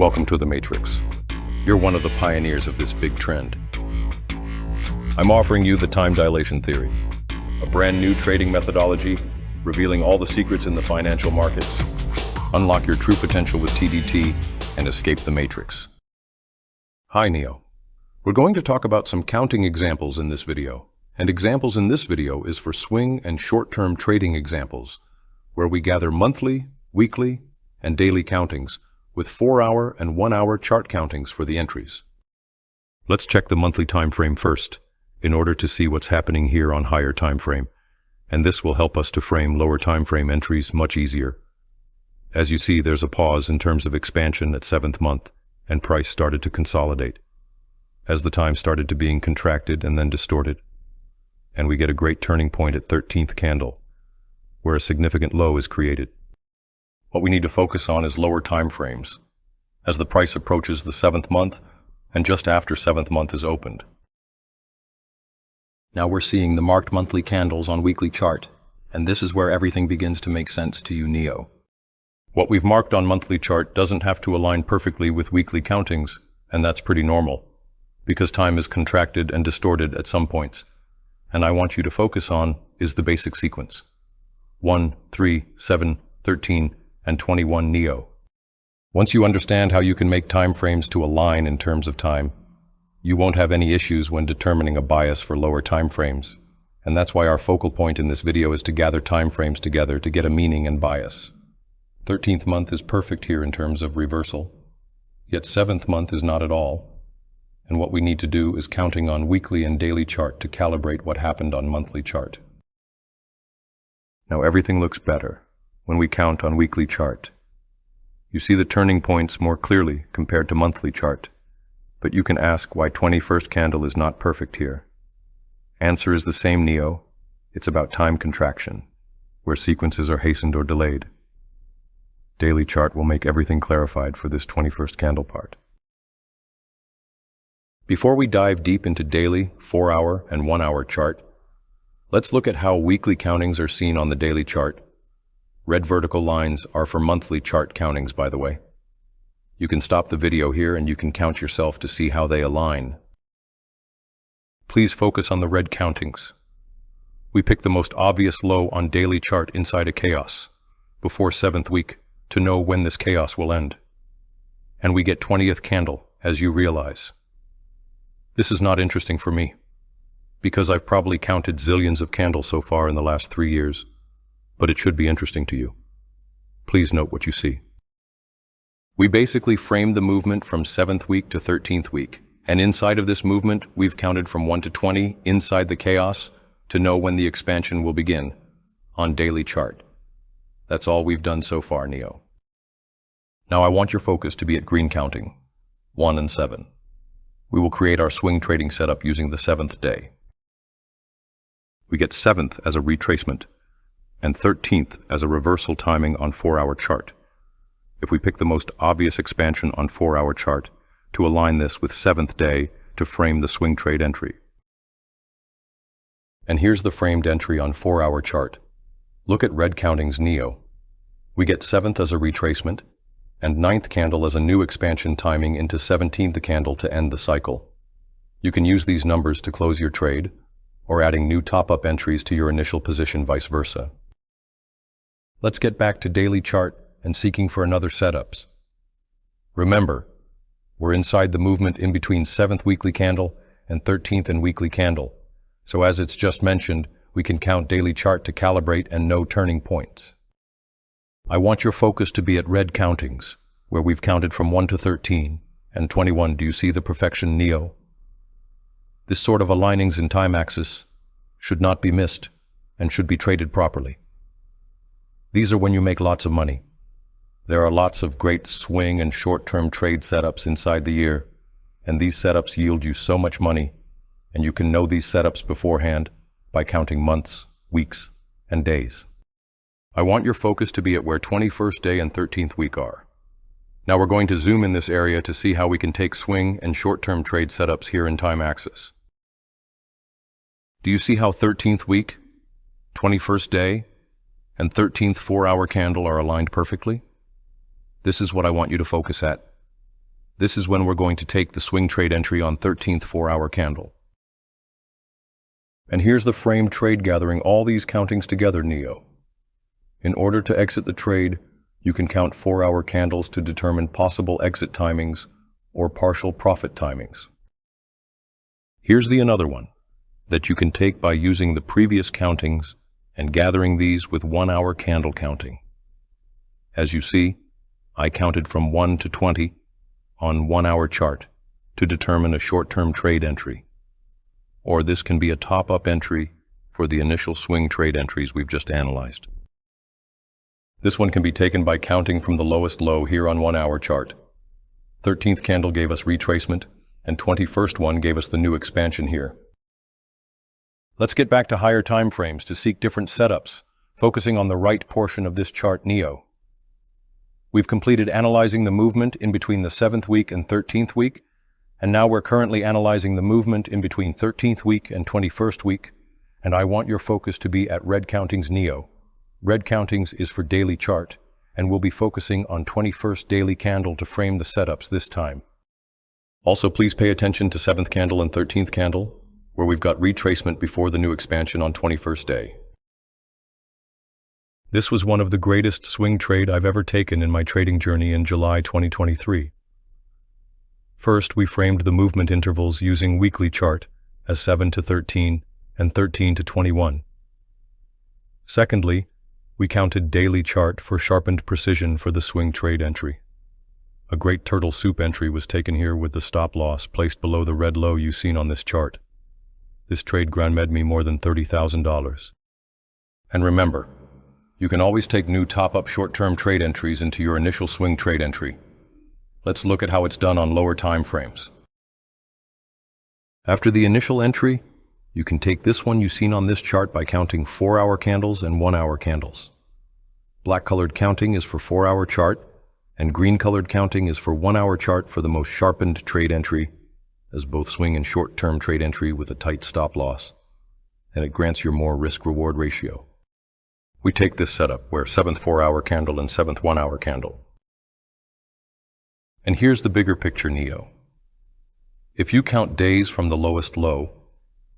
Welcome to the Matrix. You're one of the pioneers of this big trend. I'm offering you the time dilation theory, a brand new trading methodology revealing all the secrets in the financial markets. Unlock your true potential with TDT and escape the Matrix. Hi, Neo. We're going to talk about some counting examples in this video. And examples in this video is for swing and short-term trading examples, where we gather monthly, weekly, and daily countings with 4-hour and 1-hour chart countings for the entries. Let's check the monthly time frame first, in order to see what's happening here on higher time frame, and this will help us to frame lower time frame entries much easier. As you see, there's a pause in terms of expansion at 7th month, and price started to consolidate, as the time started to being contracted and then distorted. And we get a great turning point at 13th candle, where a significant low is created. What we need to focus on is lower time frames, as the price approaches the 7th month and just after 7th month is opened. Now we're seeing the marked monthly candles on weekly chart, and this is where everything begins to make sense to you, Neo. What we've marked on monthly chart doesn't have to align perfectly with weekly countings, and that's pretty normal, because time is contracted and distorted at some points. And I want you to focus on is the basic sequence. 1, 3, 7, 13, and 21 Neo. Once you understand how you can make time frames to align in terms of time, you won't have any issues when determining a bias for lower time frames. And that's why our focal point in this video is to gather time frames together to get a meaning and bias. 13th month is perfect here in terms of reversal, yet 7th month is not at all. And what we need to do is counting on weekly and daily chart to calibrate what happened on monthly chart. Now everything looks better when we count on weekly chart. You see the turning points more clearly compared to monthly chart, but you can ask why 21st candle is not perfect here. Answer is the same, Neo. It's about time contraction, where sequences are hastened or delayed. Daily chart will make everything clarified for this 21st candle part. Before we dive deep into daily, 4-hour, and 1-hour chart, let's look at how weekly countings are seen on the daily chart. Red vertical lines are for monthly chart countings, by the way. You can stop the video here and you can count yourself to see how they align. Please focus on the red countings. We pick the most obvious low on daily chart inside a chaos, before 7th week, to know when this chaos will end. And we get 20th candle, as you realize. This is not interesting for me, because I've probably counted zillions of candles so far in the last 3 years, but it should be interesting to you. Please note what you see. We basically framed the movement from 7th week to 13th week, and inside of this movement, we've counted from 1 to 20 inside the chaos to know when the expansion will begin on daily chart. That's all we've done so far, Neo. Now I want your focus to be at green counting, 1 and 7. We will create our swing trading setup using the 7th day. We get 7th as a retracement, and 13th as a reversal timing on 4-hour chart. If we pick the most obvious expansion on 4-hour chart to align this with 7th day to frame the swing trade entry. And here's the framed entry on 4-hour chart. Look at red countings, Neo. We get 7th as a retracement, and 9th candle as a new expansion timing into 17th candle to end the cycle. You can use these numbers to close your trade, or adding new top-up entries to your initial position, vice versa. Let's get back to daily chart and seeking for another setups. Remember, we're inside the movement in between 7th weekly candle and 13th and weekly candle. So as it's just mentioned, we can count daily chart to calibrate and know turning points. I want your focus to be at red countings, where we've counted from 1 to 13 and 21. Do you see the perfection, Neo? This sort of alignings in time axis should not be missed and should be traded properly. These are when you make lots of money. There are lots of great swing and short-term trade setups inside the year, and these setups yield you so much money, and you can know these setups beforehand by counting months, weeks, and days. I want your focus to be at where 21st day and 13th week are. Now we're going to zoom in this area to see how we can take swing and short-term trade setups here in time axis. Do you see how 13th week, 21st day, and 13th 4-hour candle are aligned perfectly? This is what I want you to focus at. This is when we're going to take the swing trade entry on 13th 4-hour candle. And here's the frame trade gathering all these countings together, Neo. In order to exit the trade, you can count 4-hour candles to determine possible exit timings or partial profit timings. Here's the another one that you can take by using the previous countings and gathering these with 1-hour candle counting. As you see, I counted from 1 to 20 on 1-hour chart to determine a short-term trade entry. Or this can be a top-up entry for the initial swing trade entries we've just analyzed. This one can be taken by counting from the lowest low here on 1-hour chart. 13th candle gave us retracement, and 21st one gave us the new expansion here. Let's get back to higher time frames to seek different setups, focusing on the right portion of this chart, Neo. We've completed analyzing the movement in between the 7th week and 13th week, and now we're currently analyzing the movement in between 13th week and 21st week, and I want your focus to be at red countings, Neo. Red countings is for daily chart, and we'll be focusing on 21st daily candle to frame the setups this time. Also, please pay attention to 7th candle and 13th candle, where we've got retracement before the new expansion on 21st day. This was one of the greatest swing trade I've ever taken in my trading journey in July 2023. First, we framed the movement intervals using weekly chart as 7 to 13 and 13 to 21. Secondly, we counted daily chart for sharpened precision for the swing trade entry. A great turtle soup entry was taken here with the stop loss placed below the red low you've seen on this chart. This trade granted me more than $30,000. And remember, you can always take new top-up short-term trade entries into your initial swing trade entry. Let's look at how it's done on lower time frames. After the initial entry, you can take this one you've seen on this chart by counting 4-hour candles and 1-hour candles. Black-colored counting is for 4-hour chart, and green-colored counting is for 1-hour chart for the most sharpened trade entry, as both swing and short-term trade entry with a tight stop loss, and it grants your more risk-reward ratio. We take this setup where 7th 4-hour candle and 7th 1-hour candle. And here's the bigger picture, Neo. If you count days from the lowest low,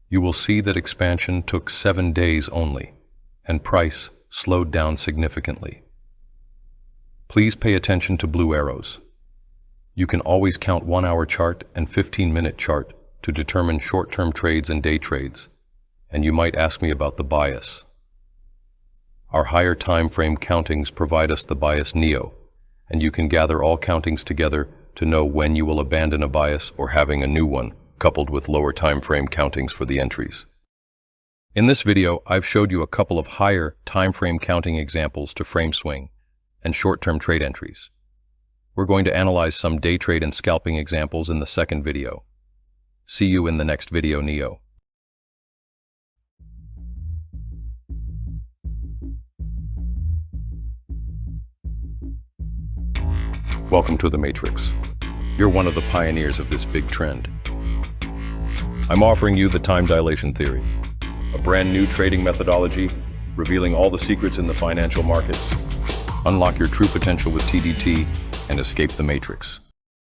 you will see that expansion took 7 days only, and price slowed down significantly. Please pay attention to blue arrows. You can always count 1-hour chart and 15-minute chart to determine short-term trades and day trades, and you might ask me about the bias. Our higher time frame countings provide us the bias Neo, and you can gather all countings together to know when you will abandon a bias or having a new one, coupled with lower time frame countings for the entries. In this video, I've showed you a couple of higher time frame counting examples to frame swing and short-term trade entries. We're going to analyze some day trade and scalping examples in the second video. See you in the next video, Neo. Welcome to the Matrix. You're one of the pioneers of this big trend. I'm offering you the time dilation theory, a brand new trading methodology revealing all the secrets in the financial markets. Unlock your true potential with TDT and escape the Matrix.